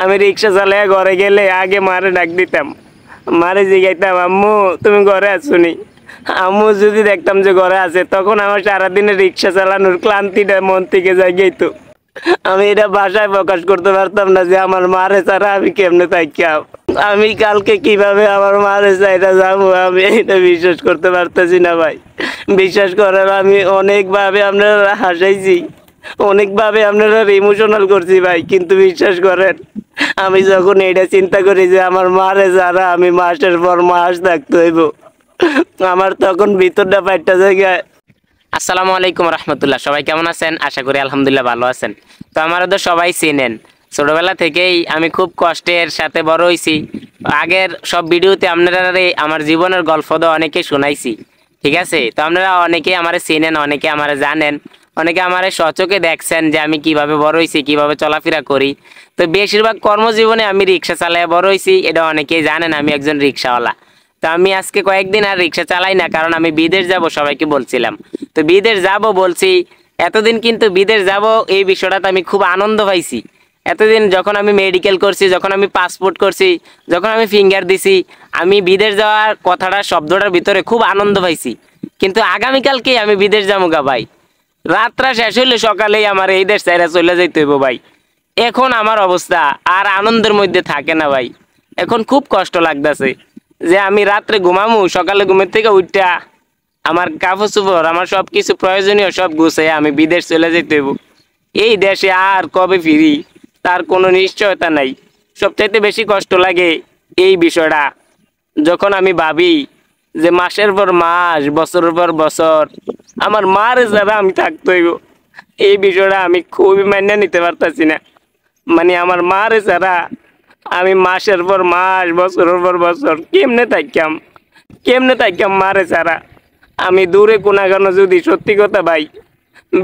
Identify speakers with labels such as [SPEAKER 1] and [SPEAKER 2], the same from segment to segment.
[SPEAKER 1] আমি রিক্সা চালিয়ে ঘরে গেলে আগে মারে ডাক দিতাম, মারে জিগাইতাম আম্মু তুমি ঘরে আসুনি। আম্মু যদি দেখতাম যে ঘরে আছে, তখন আমার সারাদিনে রিক্সা চালানোর ক্লান্তিটা মন থেকে জাগিয়েতো। আমি এটা ভাষায় প্রকাশ করতে পারতাম না যে আমার মারে ছাড়া আমি কেমনে থাকতাম। আমি কালকে কিভাবে আমার মারে চাইটা যাবো, আমি এটা বিশ্বাস করতে পারতেছি না ভাই। বিশ্বাস করার আমি অনেকভাবে আপনারা হাসাইছি, অনেকভাবে আপনারা ইমোশনাল করছি ভাই, কিন্তু বিশ্বাস করেন আমি যখন এটা চিন্তা করি যে আমার মারে যারা আমি মাসের পর মাস থাকতে হইব, আমার তখন ভিতরটা পাইটা জায়গায়।
[SPEAKER 2] আসসালামু আলাইকুম রহমতুল্লাহ। সবাই কেমন আছেন? আশা করি আলহামদুলিল্লাহ ভালো আছেন। তো আমারও তো সবাই চিনেন, ছোটবেলা থেকেই আমি খুব কষ্টের সাথে বড় হয়েছি। আগের সব ভিডিওতে আপনারা আমার জীবনের গল্প তো অনেকে শোনাইছি, ঠিক আছে? তো আপনারা অনেকে আমারে চিনেন, অনেকে আমারে জানেন, অনেকে আমারে সচকে দেখছেন যে আমি কিভাবে বড় হয়েছি, কিভাবে চলাফেরা করি। তো বেশিরভাগ কর্মজীবনে আমি রিক্সা চালায় বড় হয়েছি, এটা অনেকেই জানেন আমি একজন রিক্সাওয়ালা। তো আমি আজকে কয়েকদিন আর রিক্সা চালাই না, কারণ আমি বিদেশ যাব সবাইকে বলছিলাম। তো বিদেশ যাব বলছি, এতদিন কিন্তু বিদেশ যাব এই বিষয়টাতে আমি খুব আনন্দ পাইছি। এতদিন যখন আমি মেডিকেল করছি, যখন আমি পাসপোর্ট করছি, যখন আমি ফিঙ্গার দিছি, আমি বিদেশ যাওয়ার কথাটা শব্দটার ভিতরে খুব আনন্দ পাইছি। কিন্তু আগামীকালকেই আমি বিদেশ যাবো গা ভাই। রাতটা শেষ হইলে সকালেই আমার এই দেশ চাইরা চলে যাইতে হইব ভাই। এখন আমার অবস্থা আর আনন্দের মধ্যে থাকে না ভাই। এখন খুব কষ্ট লাগতেছে যে আমি রাত্রে ঘুমামু, সকালে ঘুমের থেকে উঠা আমার কাপড় চোপড়, আমার সব কিছু প্রয়োজনীয় সব গুছাই আমি বিদেশ চলে যেতে হইব। এই দেশে আর কবে ফিরি তার কোনো নিশ্চয়তা নাই। সবচাইতে বেশি কষ্ট লাগে এই বিষয়টা যখন আমি ভাবি যে মাসের পর মাস, বছরের পর বছর আমার মার যারা আমি থাকতে হইব। এই বিষয়টা আমি খুবই মান্য নিতে পারতাছি না। মানে আমার মার ছাড়া আমি মাসের পর মাস, বছরের পর বছর কেমনে থাকতাম মারে ছাড়া। আমি দূরে কোনাগানো যদি, সত্যি কথা ভাই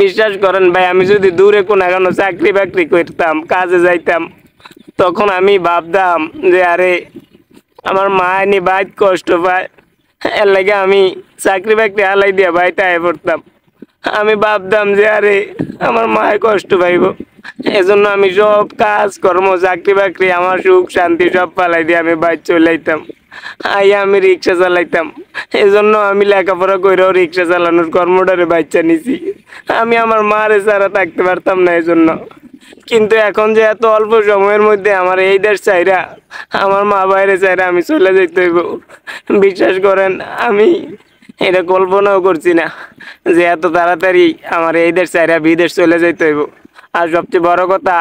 [SPEAKER 2] বিশ্বাস করেন ভাই, আমি যদি দূরে কোনাগানো চাকরি বাকরি করতাম, কাজে যাইতাম, তখন আমি ভাবতাম যে আরে আমার মা নি বাইত কষ্ট পায়, এর লাগে আমি চাকরি বাকরি হালাই দিয়া বাইতে আয় পড়তাম। আমি ভাবতাম যে আরে আমার মায়ের কষ্ট পাইব, এজন্য আমি সব কাজ কর্ম, চাকরি বাকরি, আমার সুখ শান্তি সব পালাই দিয়ে আমি বাইর চলে আইতাম। আইয়া আমি রিক্সা চালাইতাম। এজন্য আমি লেখাপড়া করেও রিক্সা চালানোর কর্মটারে বাচ্চা নিছি। আমি আমার মারে ছাড়া থাকতে পারতাম না এজন্য। কিন্তু এখন যে এত অল্প সময়ের মধ্যে আমার এই দেশ চাইরা, আমার মা বাইরে চাইরা আমি চলে যেতে হইব, বিশ্বাস করেন আমি এটা কল্পনাও করছি না যে এত তাড়াতাড়ি আমার এই দেশ চাইরা বিদেশ চলে যেতে হইব। আর সবচেয়ে বড় কথা,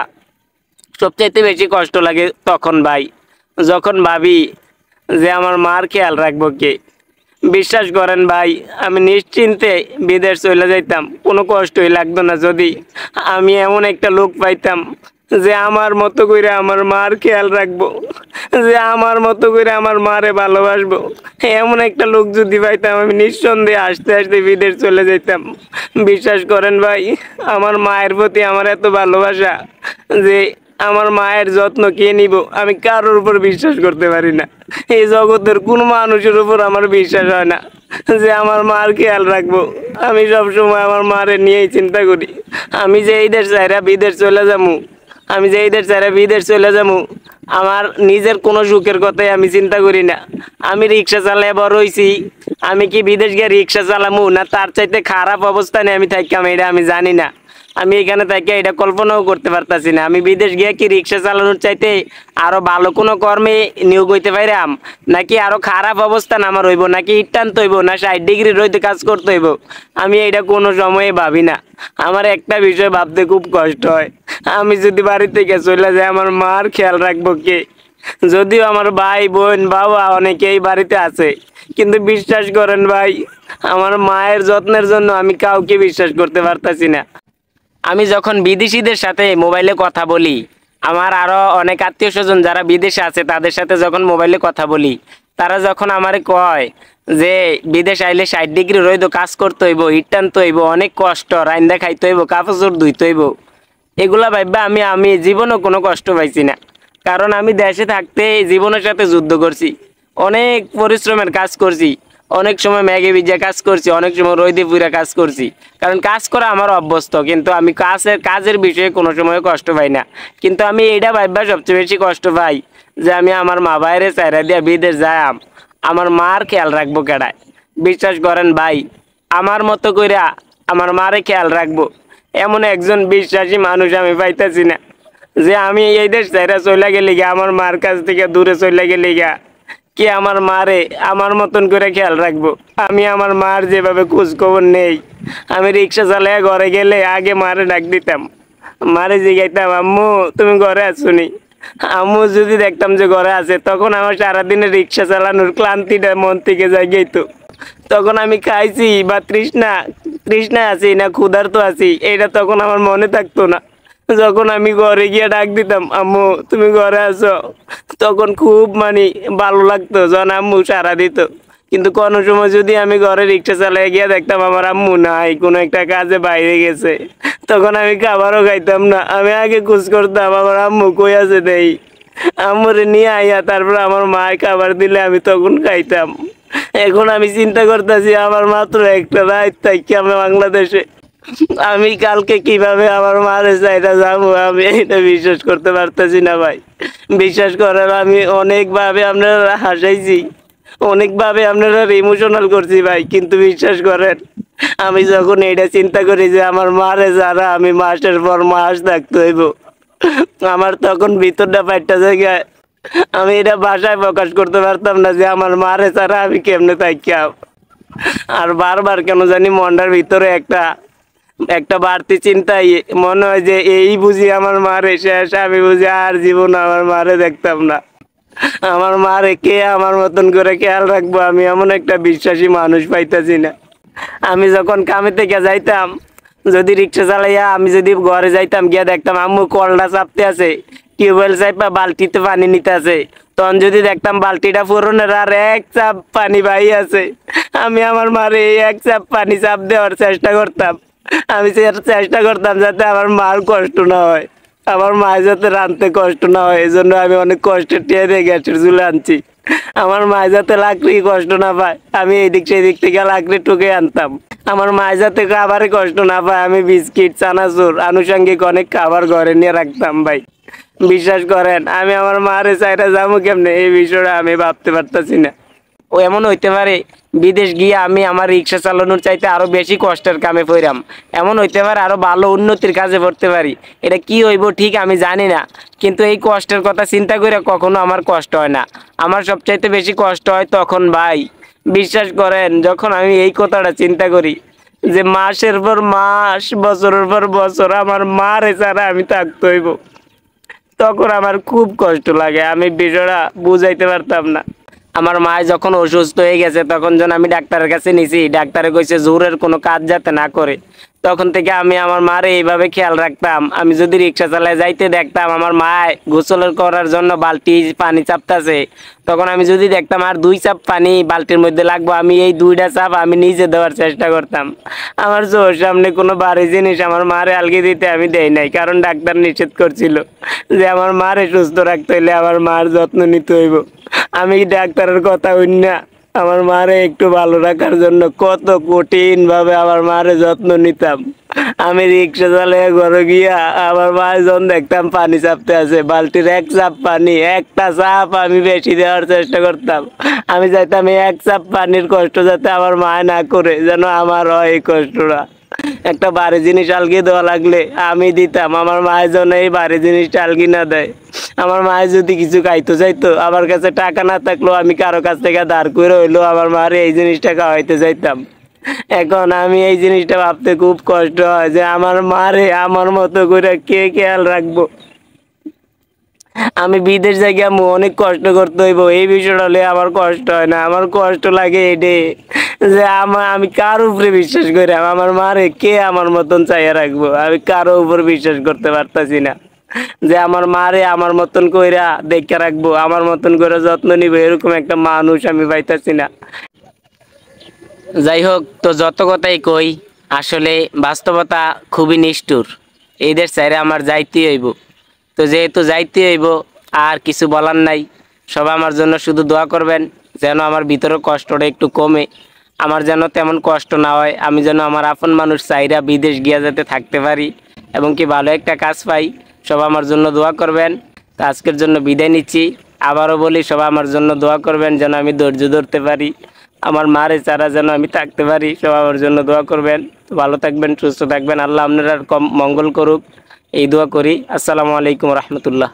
[SPEAKER 2] সবচাইতে বেশি কষ্ট লাগে তখন ভাই যখন ভাবি যে আমার মার খেয়াল রাখবো কে। বিশ্বাস করেন ভাই, আমি নিশ্চিন্তে বিদেশ চলে যাইতাম, কোনো কষ্টই লাগতো না যদি আমি এমন একটা লোক পাইতাম যে আমার মতো করে আমার মার খেয়াল রাখবো, যে আমার মতো করে আমার মারে ভালোবাসবো। এমন একটা লোক যদি পাইতাম, আমি নিঃসন্দেহে আস্তে আস্তে বিদেশ চলে যেতাম। বিশ্বাস করেন ভাই, আমার মায়ের প্রতি আমার এত ভালোবাসা যে আমার মায়ের যত্ন কে নিব আমি কারোর উপর বিশ্বাস করতে পারি না। এই জগতের কোনো মানুষের উপর আমার বিশ্বাস হয় না যে আমার মার খেয়াল রাখবো। আমি সবসময় আমার মারে নিয়েই চিন্তা করি। আমি যে এই দেশ চাইরা বিদেশ চলে যাবো, আমি যে এই দেশ চাইরা বিদেশ চলে যাবো, আমার নিজের কোনো সুখের কথাই আমি চিন্তা করি না। আমি রিক্সা চালায় বড় হয়েছি, আমি কি বিদেশ গিয়ে রিক্সা চালামু না তার চাইতে খারাপ অবস্থানে আমি থাকতাম, এটা আমি জানি না। আমি এখানে থেকে এটা কল্পনাও করতে পারতাছি না। আমি বিদেশ গিয়ে কি রিক্সা চালানোর চাইতে আরো ভালো কোনো কর্মে নিয়োগ হইতে পাইরাম, নাকি আরো খারাপ অবস্থান আমার হইব, নাকি ইটান্ত হইব, না 60 ডিগ্রি রইতে কাজ করতে হইব, আমি এটা কোনো সময়ে ভাবি না। আমার একটা বিষয় ভাবতে খুব কষ্ট হয়, আমি যদি বাড়ি থেকে চলে যাই আমার মার খেয়াল রাখবো কে। যদিও আমার ভাই বোন বাবা অনেকেই বাড়িতে আছে, কিন্তু বিশ্বাস করেন ভাই আমার মায়ের যত্নের জন্য আমি কাউকে বিশ্বাস করতে পারতাছি না। আমি যখন বিদেশিদের সাথে মোবাইলে কথা বলি, আমার আরও অনেক আত্মীয় স্বজন যারা বিদেশে আছে তাদের সাথে যখন মোবাইলে কথা বলি, তারা যখন আমারে কয় যে বিদেশ আইলে 60 ডিগ্রি রইদ কাজ করতে হইব, হিট টানতে হইব, অনেক কষ্ট, রাইন্দা খাইতে হইব, কাপড় চোপড় ধুইতে হইব, এগুলা ভাববা আমি জীবনেও কোনো কষ্ট পাইছি না। কারণ আমি দেশে থাকতে জীবনের সাথে যুদ্ধ করছি, অনেক পরিশ্রমের কাজ করছি, অনেক সময় ম্যাগে ভিজে কাজ করছি, অনেক সময় রোদে পুরা কাজ করছি, কারণ কাজ করা আমার অভ্যস্ত। কিন্তু আমি কাজের বিষয়ে কোনো সময় কষ্ট পাই না। কিন্তু আমি এইটা ভাববা সবচেয়ে বেশি কষ্ট পাই যে আমি আমার মা বাইরে চাইরা দিয়া বিদেশ যাইম, আমার মার খেয়াল রাখবো কেডায়? বিশ্বাস করেন ভাই, আমার মতো কইরা আমার মারে খেয়াল রাখবো এমন একজন বিশ্বাসী মানুষ আমি পাইতেছি না। যে আমি এই দেশ চাইরা চলে গেলি গা, আমার মার কাছ থেকে দূরে চলে গেলি গা, কে আমার মারে আমার মতন করে খেয়াল রাখবো? আমি আমার মার যেভাবে খোঁজ খবর নেই, আমি রিক্সা চালায় ঘরে গেলে আগে মারে ডাক দিতাম, মারে জিগাইতাম আম্মু তুমি ঘরে আসুনি। আম্মু যদি দেখতাম যে ঘরে আছে, তখন আমার সারাদিনে রিক্সা চালানোর ক্লান্তিটা মন থেকে জাগিয়ে তো। তখন আমি খাইছি বা তৃষ্ণা আছি না ক্ষুধার্ত আছি, এটা তখন আমার মনে থাকতো না। যখন আমি ঘরে গিয়ে ডাক দিতাম আম্মু তুমি ঘরে আছো, তখন খুব ভালো লাগতো যখন আম্মু সারা দিত। কিন্তু কোনো সময় যদি আমি ঘরে রিক্সা চালিয়ে গিয়ে দেখতাম আমার আম্মু নাই, কোনো একটা কাজে বাইরে গেছে, তখন আমি খাবারও খাইতাম না। আমি আগে খোঁজ করতাম আমার আম্মু কই আছে দেই, আম্মুরে নিয়ে আইয়া তারপর আমার মায় খাবার দিলে আমি তখন খাইতাম। এখন আমি চিন্তা করতেছি আমার মাত্র একটা রাত থাকি আমি বাংলাদেশে, আমি কালকে কিভাবে আমার মারে চাইটা যাবো, আমি এটা বিশ্বাস করতে পারতেছি না ভাই। বিশ্বাস করেন আমি অনেকভাবে আপনারা হাসাইছি, অনেকভাবে আপনারা ইমোশনাল করছি ভাই, কিন্তু বিশ্বাস করেন আমি যখন এটা চিন্তা করি যে আমার মারে যারা আমি মাসের পর মাস থাকতে হইব, আমার তখন ভিতরটা পাইটা জায়গায় আমি এটা ভাষায় প্রকাশ করতে পারতাম না যে আমার মারে ছাড়া আমি কেমনে থাকি। আর বারবার কেন জানি মনটার ভিতরে একটা একটা বাড়তি চিন্তাই মনে হয় যে এই বুঝি আমার মারে শেষ, আমি বুঝি আর জীবন আমার মারে দেখতাম না। আমার মারে কে আমার মতন করে খেয়াল রাখবো? আমি এমন একটা বিশ্বাসী মানুষ পাইতেছি না। আমি যখন কামে থেকে যাইতাম, যদি রিক্সা চালাইয়া আমি যদি ঘরে যাইতাম, গিয়া দেখতাম আম্মু কলটা চাপতে আছে, টিউবওয়েল চাইপা বালতিতে পানি নিতে আছে, তখন যদি দেখতাম বালতিটা পুরনের আর এক চাপ পানি বাই আছে, আমি আমার মারে এই এক চাপ পানি চাপ দেওয়ার চেষ্টা করতাম। আমি চেষ্টা করতাম যাতে আমার মার কষ্ট না হয়, আমার মা যাতে রাঁধতে কষ্ট না হয়, এই জন্য আমি অনেক কষ্টে টিয়ে দিয়ে গ্যাসের চুলে আনছি। আমার মা যাতে লাকড়ি কষ্ট না পায়, আমি এদিক সেদিক থেকে লাকড়ি টুকে আনতাম। আমার মা যাতে খাবারে কষ্ট না পায়, আমি বিস্কিট চানাচুর আনুষঙ্গিক অনেক খাবার ঘরে নিয়ে রাখতাম ভাই। বিশ্বাস করেন আমি আমার মারে চাইটা যাবো কেমনে, এই বিষয়টা আমি ভাবতে পারতাছি না। ও এমন হইতে পারে বিদেশ গিয়ে আমি আমার রিক্সা চালানোর চাইতে আরো বেশি কষ্টের কামে পড়লাম, এমন হইতে পারে আরো ভালো উন্নতির কাজে পড়তে পারি। এটা কি হইব ঠিক আমি জানি না, কিন্তু এই কষ্টের কথা চিন্তা করে কখনো আমার কষ্ট হয় না। আমার সবচাইতে বেশি কষ্ট হয় তখন ভাই, বিশ্বাস করেন যখন আমি এই কথাটা চিন্তা করি যে মাসের পর মাস বছরের পর বছর আমার মারে ছাড়া আমি থাকতে হইব, তখন আমার খুব কষ্ট লাগে। আমি বিষয়টা বুঝাইতে পারতাম না। আমার মা যখন অসুস্থ হয়ে গেছে, তখন যখন আমি ডাক্তারের কাছে নিছি, ডাক্তারে কইছে জোরের কোনো কাজ যাতে না করে, তখন থেকে আমি আমার মারে এইভাবে খেয়াল রাখতাম। আমি যদি রিক্সা চালায় যাইতে দেখতাম আমার মা গোসলের করার জন্য বালতি পানি চাপতাছে, তখন আমি যদি দেখতাম আর 2 চাপ পানি বালতির মধ্যে লাগবো, আমি এই 2টা চাপ আমি নিজে দেওয়ার চেষ্টা করতাম। আমার চোখের সামনে কোনো ভারী জিনিস আমার মারে আলগি দিতে আমি দেই নাই, কারণ ডাক্তার নিষেধ করছিল যে আমার মারে সুস্থ রাখতে হইলে আমার মার যত্ন নিতে হইব। আমি ডাক্তারের কথা হইন না আমার মারে একটু ভালো রাখার জন্য কত কঠিন ভাবে আমার মারে যত্ন নিতাম। আমি রিক্সা চালিয়ে ঘরে গিয়া আমার মায়ের যখন দেখতাম পানি চাপতে আছে, বালতির 1 চাপ পানি, একটা চাপ আমি বেশি দেওয়ার চেষ্টা করতাম। আমি চাইতাম এই 1 চাপ পানির কষ্ট যাতে আমার মায় না করে, যেন আমার হয় এই কষ্টটা। একটা ভারী জিনিস আলগিয়ে দেওয়া লাগলে আমি দিতাম, আমার মায়ের জন্য এই ভারী জিনিসটা আলগি না দেয়। আমার মায়ের যদি কিছু খাইতে চাইতো, আমার কাছে টাকা না থাকলেও আমি কারো কাছ থেকে ধার করে হইলেও আমার মারে এই জিনিসটা খাওয়াইতে চাইতাম। এখন আমি এই জিনিসটা ভাবতে খুব কষ্ট হয় যে আমার মারে আমার মতো করে কে খেয়াল রাখবো। আমি বিদেশ যাই আমি অনেক কষ্ট করতে হইব, এই বিষয়টা হলে আমার কষ্ট হয় না। আমার কষ্ট লাগে এটে যে আমি কার উপরে বিশ্বাস করি, আমার মারে কে আমার মতন চাইয়া রাখবো? আমি কারো উপর বিশ্বাস করতে পারতাছি না যে আমার মারে আমার মতন কইরা দেখে রাখবো, আমার মতন করে যত্ন নিব, এরকম একটা মানুষ আমি পাইতাছি না। যাই হোক, তো যত কথাই কই আসলে বাস্তবতা খুবই নিষ্ঠুর। এই দেশ চাইরে আমার যাইতেই হইব। তো যেহেতু যাইতে হইব আর কিছু বলার নাই, সবাই আমার জন্য শুধু দোয়া করবেন যেন আমার ভিতরে কষ্টটা একটু কমে, আমার যেন তেমন কষ্ট না হয়, আমি যেন আমার আপন মানুষ চাইরা বিদেশ গিয়া যাতে থাকতে পারি এবং কি ভালো একটা কাজ পাই। সবাই আমার জন্য দোয়া করবেন। তো আজকের জন্য বিদায় নিচ্ছি। আবারও বলি, সবাই আমার জন্য দোয়া করবেন যেন আমি ধৈর্য ধরতে পারি, আমার মারে ছাড়া যেন আমি থাকতে পারি। সবাই আমার জন্য দোয়া করবেন। তো ভালো থাকবেন, সুস্থ থাকবেন, আল্লাহ আপনার কম মঙ্গল করুক, এই দোয়া করি। আসসালামু আলাইকুম রহমতুল্লাহ।